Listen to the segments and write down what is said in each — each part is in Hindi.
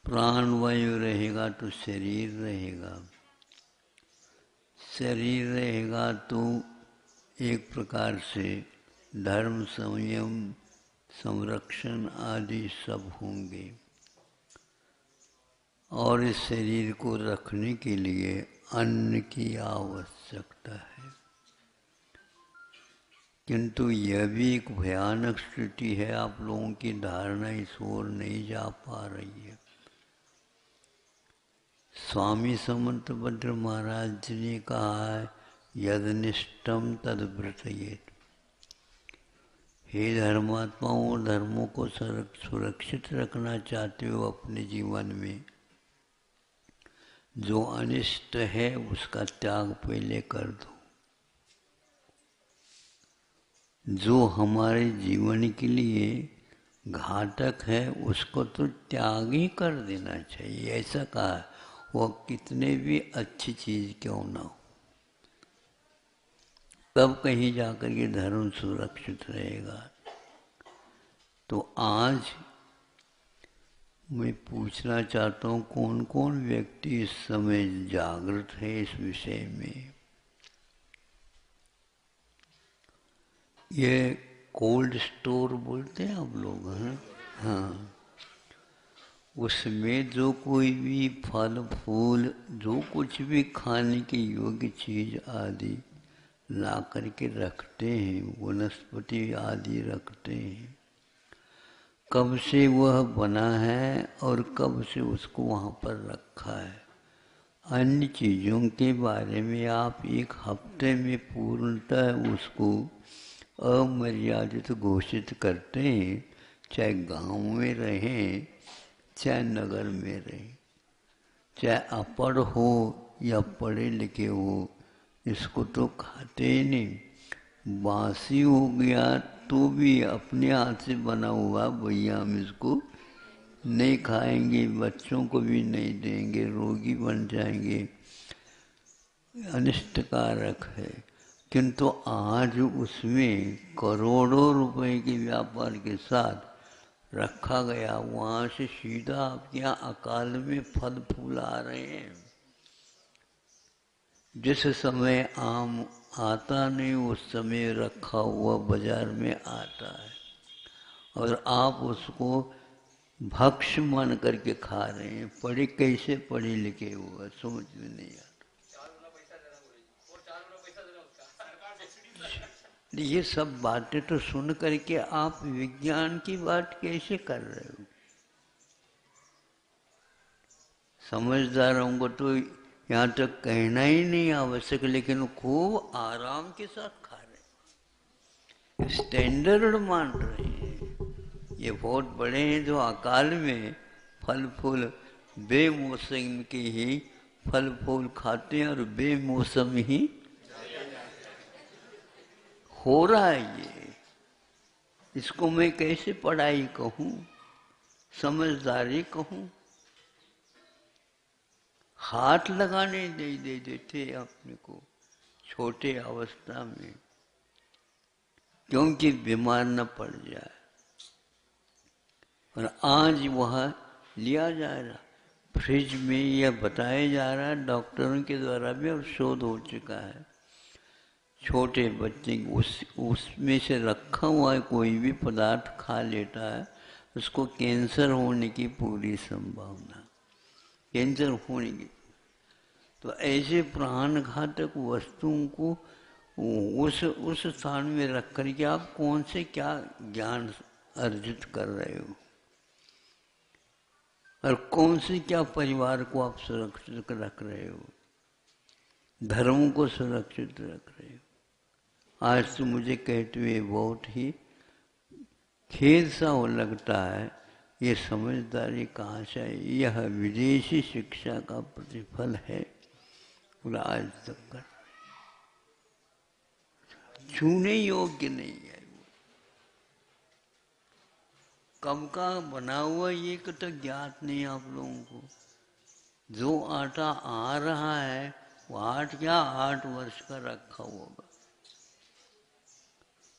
प्राण वायु रहेगा तो शरीर रहेगा, शरीर रहेगा तो एक प्रकार से धर्म संयम संरक्षण आदि सब होंगे। और इस शरीर को रखने के लिए अन्न की आवश्यकता है। किंतु यह भी एक भयानक स्थिति है, आप लोगों की धारणा इस ओर नहीं जा पा रही है। स्वामी समंतभद्र महाराज जी ने कहा है, यदनिष्ठम तद्व्रतयेत। हे धर्मात्माओं और धर्मों को सुरक्षित रखना चाहते हो अपने जीवन में, जो अनिष्ट है उसका त्याग पहले कर दो। जो हमारे जीवन के लिए घातक है उसको तो त्याग ही कर देना चाहिए, ऐसा कहा। वह कितने भी अच्छी चीज क्यों ना हो, तब कहीं जाकर के धर्म सुरक्षित रहेगा। तो आज मैं पूछना चाहता हूँ, कौन कौन व्यक्ति इस समय जागृत है इस विषय में। ये कोल्ड स्टोर बोलते हैं आप लोग, हैं? हाँ, उसमें जो कोई भी फल फूल, जो कुछ भी खाने के योग्य चीज आदि ला करके रखते हैं, वनस्पति आदि रखते हैं, कब से वह बना है और कब से उसको वहाँ पर रखा है, अन्य चीज़ों के बारे में आप एक हफ्ते में पूर्णतः उसको अमर्यादित घोषित करते हैं, चाहे गांव में रहें चाहे नगर में रहें, चाहे अपढ़ हो या पढ़े लिखे हो, इसको तो खाते ही नहीं। बासी हो गया तो भी अपने हाथ से बना हुआ भैया हम इसको नहीं खाएंगे, बच्चों को भी नहीं देंगे, रोगी बन जाएंगे, अनिष्टकारक है। किंतु आज उसमें करोड़ों रुपए के व्यापार के साथ रखा गया, वहाँ से सीधा आपके यहाँ अकाल में फल फूल आ रहे हैं। जिस समय आम आता नहीं उस समय रखा हुआ बाजार में आता है, और आप उसको भक्ष्य मान करके खा रहे हैं। पढ़े कैसे पढ़े लिखे हुआ समझ में नहीं आता। ये सब बातें तो सुन करके आप विज्ञान की बात कैसे कर रहे हो। समझदारों को तो यहाँ तक कहना ही नहीं आवश्यक, लेकिन वो खूब आराम के साथ खा रहे हैं, स्टैंडर्ड मान रहे हैं। ये बहुत बड़े हैं जो अकाल में फल फूल बेमौसम के ही फल फूल खाते हैं और बेमौसम ही हो रहा है। ये इसको मैं कैसे पढ़ाई कहूँ, समझदारी कहूँ। हाथ लगाने नहीं दे देते अपने को छोटे अवस्था में, क्योंकि बीमार न पड़ जाए। और आज वह लिया जा रहा फ्रिज में, यह बताया जा रहा है डॉक्टरों के द्वारा भी, अब शोध हो चुका है। छोटे बच्चे उसमें से रखा हुआ है कोई भी पदार्थ खा लेता है, उसको कैंसर होने की पूरी संभावना, कैंसर होने की। तो ऐसे प्राणघातक वस्तुओं को उस स्थान में रख करके आप कौन से क्या ज्ञान अर्जित कर रहे हो, और कौन से क्या परिवार को आप सुरक्षित रख रहे हो, धर्म को सुरक्षित रख रहे हो। आज तो मुझे कहते हुए बहुत ही खेद सा हो लगता है, ये समझदारी कहाँ से आई। यह विदेशी शिक्षा का प्रतिफल है, और आज तक कर छूने योग्य नहीं है। कब का बना हुआ ये तो ज्ञात नहीं आप लोगों को। जो आटा आ रहा है वो 8 वर्ष का रखा होगा,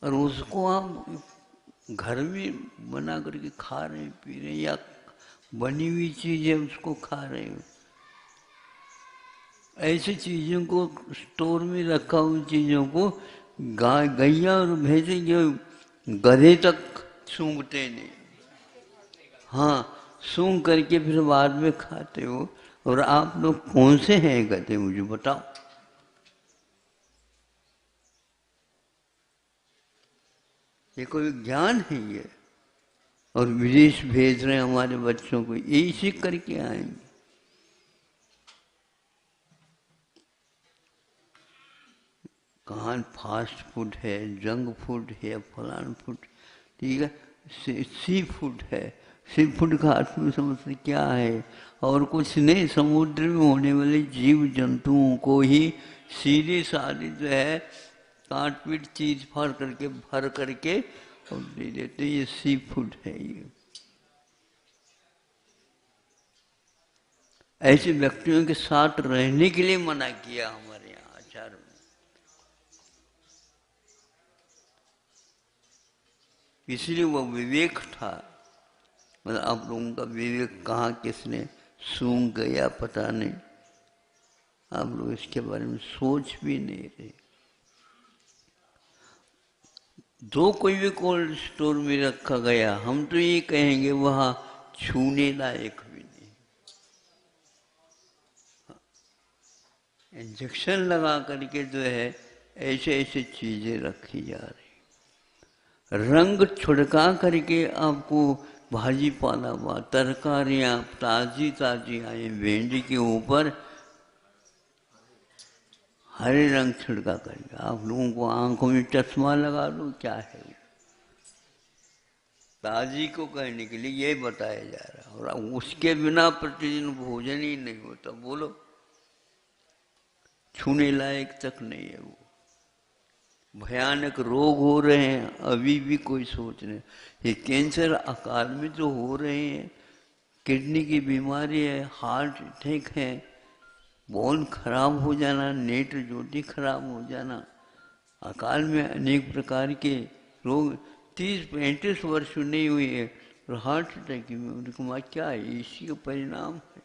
और उसको आप घर में बना करके खा रहे पी रहे, या बनी हुई चीज है उसको खा रहे हो। ऐसी चीजों को स्टोर में रखा हुई चीजों को गाय गैया और भैंसे जो गधे तक सूंघते नहीं। हाँ, सूंघ करके फिर बाद में खाते हो। और आप लोग कौन से हैं गधे मुझे बताओ। ये कोई ज्ञान है ये? और विदेश भेज रहे हैं हमारे बच्चों को, यही सीख करके आएंगे। कहाँ फास्ट फूड है, जंक फूड है, फलान फूड, ठीक है, सी फूड है। सी फूड का अर्थ में समझते क्या है? और कुछ नहीं, समुद्र में होने वाले जीव जंतुओं को ही सीधी सादी जो है काट पीट चीज फाड़ करके भर करके और दे देते, ये सी फूड है। ये ऐसे व्यक्तियों के साथ रहने के लिए मना किया हमारे यहाँ आचार में। इसलिए वो विवेक था। मतलब आप लोगों का विवेक कहाँ किसने सूंघ गया पता नहीं, आप लोग इसके बारे में सोच भी नहीं रहे। जो कोई भी कोल्ड स्टोर में रखा गया, हम तो ये कहेंगे वहां छूने लायक भी नहीं। इंजेक्शन लगा करके जो है ऐसे ऐसे चीजें रखी जा रही, रंग छिड़का करके आपको भाजी पाला हुआ तरकारियां ताजी ताजी आई, भिंडी के ऊपर हरे रंग छिड़का करके आप लोगों को आंखों में चश्मा लगा दो, क्या है वो? ताजी को कहने के लिए ये बताया जा रहा है। और उसके बिना प्रतिदिन भोजन ही नहीं होता, बोलो, छूने लायक तक नहीं है वो। भयानक रोग हो रहे हैं, अभी भी कोई सोच नहीं। ये कैंसर अकाल में जो हो रहे हैं, किडनी की बीमारी है, हार्ट अटैक है, बोन खराब हो जाना, नेत्र ज्योति खराब हो जाना, अकाल में अनेक प्रकार के रोग। 30-35 वर्ष नहीं हुई है और हार्ट अटैक में उनका क्या है? इसी का परिणाम है।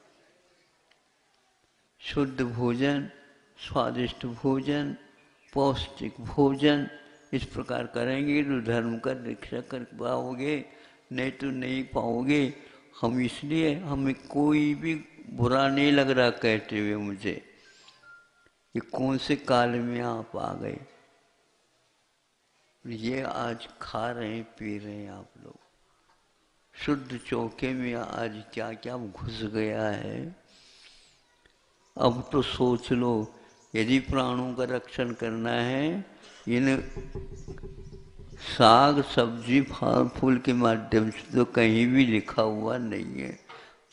शुद्ध भोजन, स्वादिष्ट भोजन, पौष्टिक भोजन इस प्रकार करेंगे तो धर्म का रक्षा कर पाओगे, नहीं तो नहीं पाओगे। हम इसलिए, हमें कोई भी बुरा नहीं लग रहा कहते हुए मुझे, ये कौन से काल में आप आ गए। ये आज खा रहे हैं पी रहे हैं आप लोग, शुद्ध चौके में आज क्या क्या घुस गया है। अब तो सोच लो, यदि प्राणों का रक्षण करना है, इन साग सब्जी फल फूल के माध्यम से तो कहीं भी लिखा हुआ नहीं है।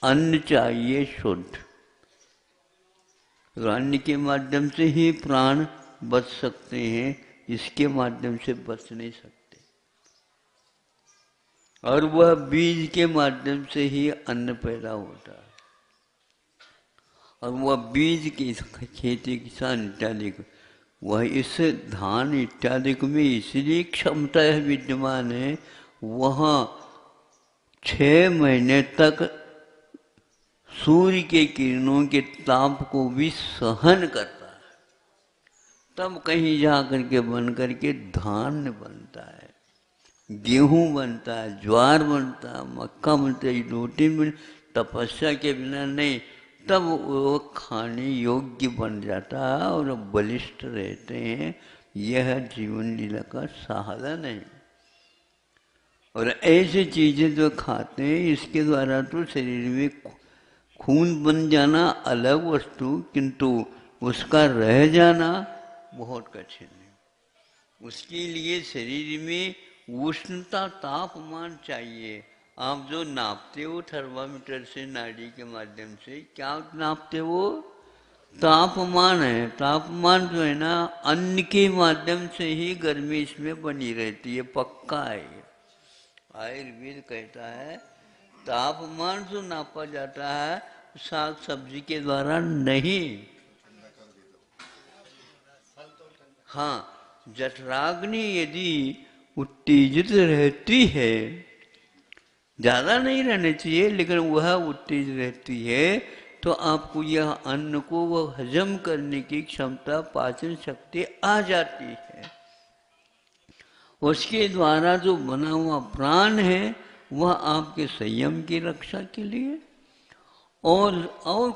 अन्न चाहिए शुद्ध, अन्न के माध्यम से ही प्राण बच सकते हैं, इसके माध्यम से बच नहीं सकते। और वह बीज के माध्यम से ही अन्न पैदा होता है। और वह बीज की खेती किसान इत्यादि, वह इस धान इत्यादि में इसलिए क्षमता है विद्यमान है, वहाँ 6 महीने तक सूर्य के किरणों के ताप को भी सहन करता है, तब कहीं जा करके बन करके धान बनता है, गेहूं बनता है, ज्वार बनता है, मक्का बनता है, रोटी बन, तपस्या के बिना नहीं, तब वो खाने योग्य बन जाता है और बलिष्ठ रहते हैं। यह जीवन लीला का साधन है। और ऐसी चीजें जो खाते हैं, इसके द्वारा तो शरीर में खून बन जाना अलग वस्तु, किंतु उसका रह जाना बहुत कठिन है। उसके लिए शरीर में उष्णता तापमान चाहिए। आप जो नापते हो थर्मामीटर से, नाड़ी के माध्यम से, क्या नापते हो? तापमान है। तापमान जो है ना, अन्न के माध्यम से ही गर्मी इसमें बनी रहती है, पक्का है। आयुर्वेद कहता है तापमान जो नापा जाता है साग सब्जी के द्वारा नहीं। हाँ, जठराग्नि यदि उत्तेजित रहती है ज़्यादा नहीं रहने चाहिए, लेकिन वह उत्तेज रहती है तो आपको यह अन्न को वह हजम करने की क्षमता, पाचन शक्ति आ जाती है। उसके द्वारा जो बना हुआ प्राण है वह आपके संयम की रक्षा के लिए और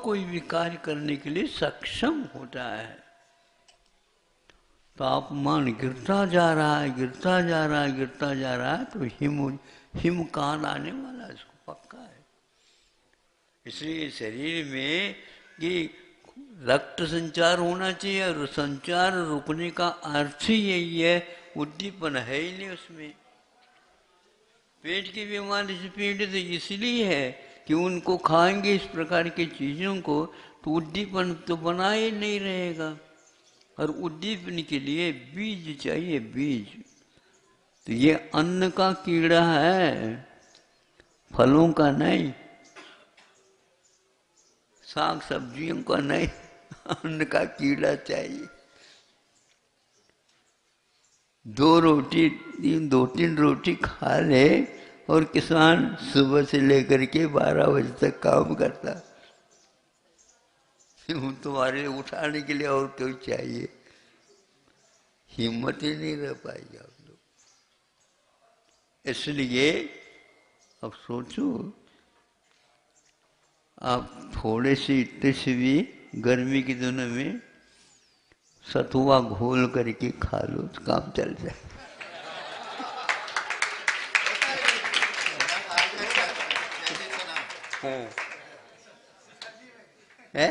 कोई भी कार्य करने के लिए सक्षम होता है। तापमान गिरता जा रहा है, गिरता जा रहा है, गिरता जा रहा है, तो हिमकाल आने वाला है, इसको पक्का है। इसलिए शरीर में कि रक्त संचार होना चाहिए, और संचार रुकने का अर्थ ही यही है, उद्दीपन है ही नहीं उसमें। पेट की बीमारी से पीड़ित इसलिए है कि उनको खाएंगे इस प्रकार की चीजों को तो उद्दीपन तो बना ही नहीं रहेगा, और उद्दीपन के लिए बीज चाहिए, बीज। तो ये अन्न का कीड़ा है, फलों का नहीं, साग सब्जियों का नहीं, अन्न का कीड़ा चाहिए। दो तीन रोटी खा ले और किसान सुबह से लेकर के 12 बजे तक काम करता, तुम्हारे उठाने के लिए और कोई चाहिए, हिम्मत ही नहीं रह पाएगी आप लोग। इसलिए अब सोचो, आप थोड़े से इतने से भी गर्मी के दिनों में सतुआ घोल करके खा लो तो काम चल जाए। है?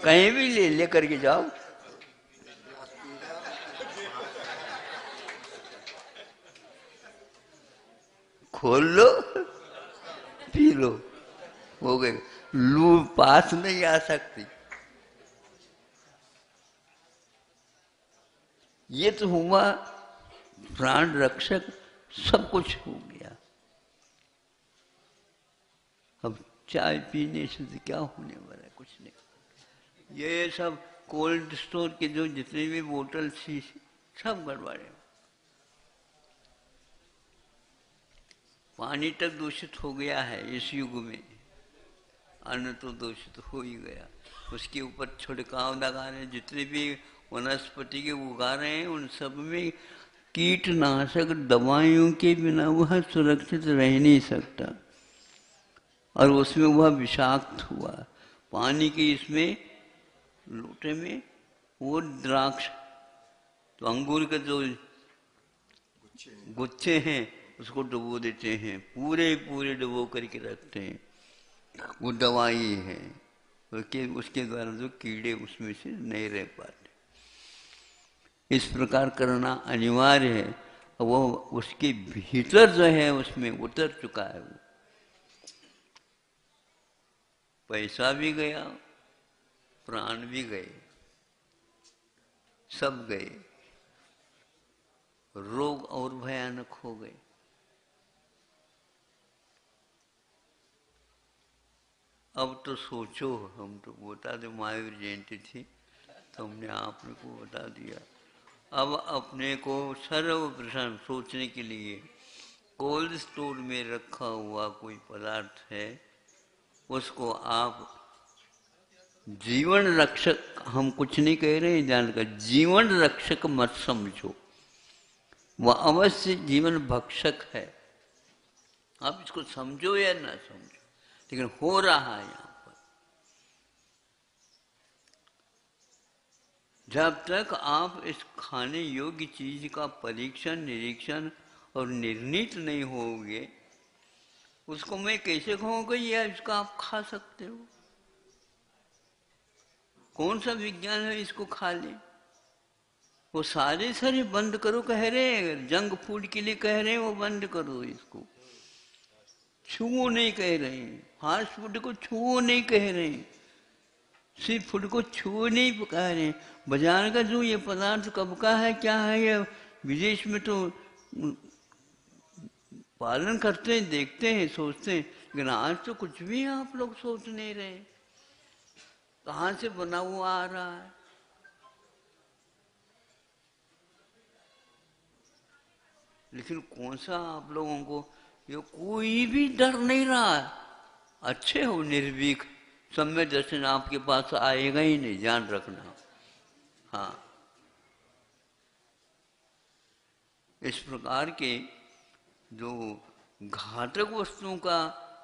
कहीं भी ले करके जाओ, खोल लो, पी लो, हो गए। लू पास नहीं आ सकती। ये तो हुआ प्राण रक्षक, सब कुछ हो गया। अब चाय पीने से तो क्या होने वाला है, कुछ नहीं। ये सब कोल्ड स्टोर के जो जितने भी बोतल थी सब गड़बड़े। पानी तक दूषित हो गया है इस युग में, अन्न तो दूषित हो ही गया। उसके ऊपर छिड़काव लगा रहे, जितने भी वनस्पति के उगा रहे हैं उन सब में कीटनाशक दवाइयों के बिना वह सुरक्षित रह नहीं सकता, और उसमें वह विषाक्त हुआ। पानी के इसमें लोटे में वो द्राक्ष, तो अंगूर के जो गुच्छे हैं उसको डुबो देते हैं, पूरे पूरे डुबो करके रखते हैं, वो दवाई है, उसके द्वारा जो कीड़े उसमें से नहीं रह पाते। इस प्रकार करना अनिवार्य है। वो उसके भीतर जो है उसमें उतर चुका है, वो पैसा भी गया, प्राण भी गए, सब गए, रोग और भयानक हो गए। अब तो सोचो, हम तो बता दे, महावीर जयंती थी तो हमने आपने को बता दिया। अब अपने को सर्वप्रथम सोचने के लिए, कोल्ड स्टोर में रखा हुआ कोई पदार्थ है, उसको आप जीवन रक्षक, हम कुछ नहीं कह रहे हैं जानकर, जीवन रक्षक मत समझो, वह अवश्य जीवन भक्षक है। आप इसको समझो या ना समझो, लेकिन हो रहा है यहाँ पर। जब तक आप इस खाने योग्य चीज का परीक्षण, निरीक्षण और निर्णीत नहीं होगे, उसको मैं कैसे कहूँगा या इसका आप खा सकते हो? कौन सा विज्ञान है इसको खा ले? वो सारे बंद करो कह रहे हैं, जंक फूड के लिए कह रहे हैं, वो बंद करो, इसको छुओ नहीं कह रहे हैं, फास्ट फूड को छुओ नहीं कह रहे हैं, सी फूड को छुओ नहीं कह रहे हैं। बाजार का जो ये पदार्थ कब का है, क्या है, ये विदेश में तो पालन करते हैं, देखते हैं, सोचते हैं, लेकिन आज तो कुछ भी आप लोग सोच नहीं रहे, कहाँ से बना हुआ आ रहा है। लेकिन कौन सा आप लोगों को ये कोई भी डर नहीं रहा है। अच्छे हो निर्भीक, सम्य दर्शन आपके पास आएगा ही नहीं, ध्यान रखना। हाँ, इस प्रकार के जो घातक वस्तुओं का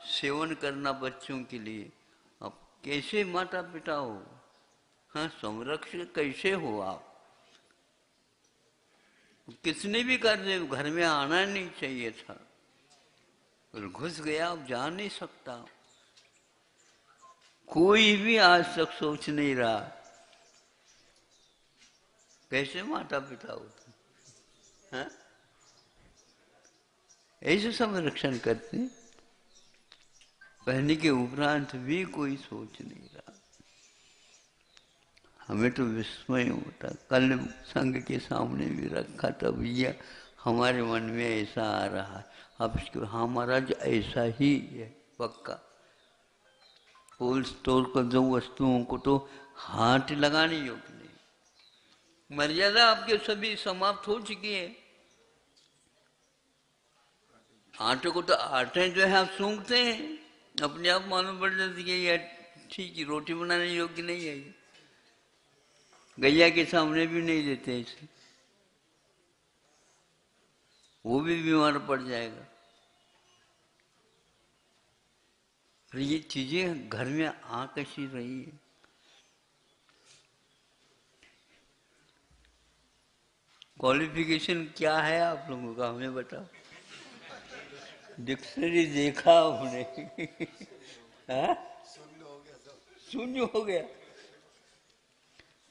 सेवन करना बच्चों के लिए, अब कैसे माता पिता हो, हाँ संरक्षक कैसे हो आप? किसने भी कर दे, घर में आना नहीं चाहिए था, और घुस गया, अब जा नहीं सकता। कोई भी आज तक सोच नहीं रहा कैसे माता पिता होते, हाँ? ऐसे संरक्षण करते, पहले के उपरांत भी कोई सोच नहीं रहा। हमें तो विस्मय होता। कल संघ के सामने भी रखा था, भैया हमारे मन में ऐसा आ रहा है। अब इसको, हाँ महाराज ऐसा ही है पक्का। होल स्टोर कर दो वस्तुओं को तो हाथ लगाने योग्य नहीं। मर्यादा आपके सभी समाप्त हो चुकी है। आटे को तो आटे जो है आप सूंघते हैं, अपने आप मालूम पड़ जाती है यार ठीक है, रोटी बनाने योग्य नहीं है ये। गैया के सामने भी नहीं देते इसे, वो भी बीमार पड़ जाएगा। और ये चीजें घर में आ कैसी रही है? क्वालिफिकेशन क्या है आप लोगों का, हमें बताओ। डिक्शनरी देखा हमने शून्य हो गया।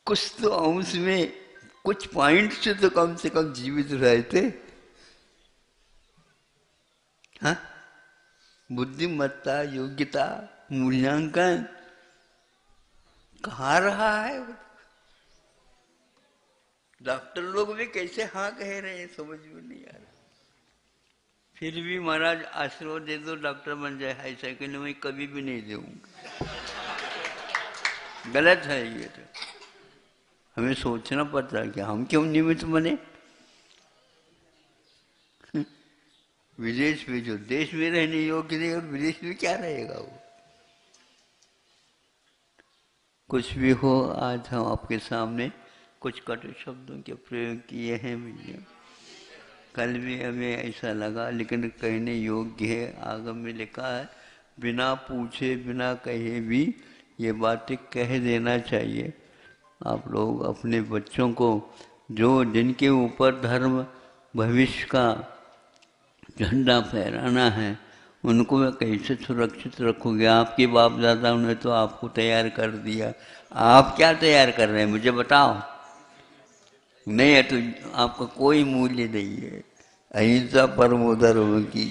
कुछ तो अंश में, कुछ पॉइंट से तो कम से कम जीवित रहते। हाँ, बुद्धिमत्ता, योग्यता, मूल्यांकन कहाँ रहा है? डॉक्टर लोग भी कैसे हाँ कह रहे हैं, समझ में नहीं आ रहा। फिर भी महाराज आशीर्वाद दे दो डॉक्टर बन जाए, ऐसा कि मैं कभी भी नहीं दूंगा। गलत है ये तो। हमें सोचना पड़ता है कि हम क्यों निमित्त बने। विदेश में जो देश में रहने योग्य नहीं, और विदेश में क्या रहेगा वो। कुछ भी हो, आज हम आपके सामने कुछ कटु शब्दों के प्रयोग किए हैं भैया। कल भी हमें ऐसा लगा, लेकिन कहने योग्य है। आगम में लिखा है, बिना पूछे बिना कहे भी ये बातें कह देना चाहिए। आप लोग अपने बच्चों को, जो जिनके ऊपर धर्म भविष्य का झंडा फहराना है, उनको कैसे सुरक्षित रखोगे? आपके बाप दादा ने तो आपको तैयार कर दिया, आप क्या तैयार कर रहे हैं मुझे बताओ। नहीं है तो आपका कोई मूल्य नहीं है। अहिंसा परमो धर्म की।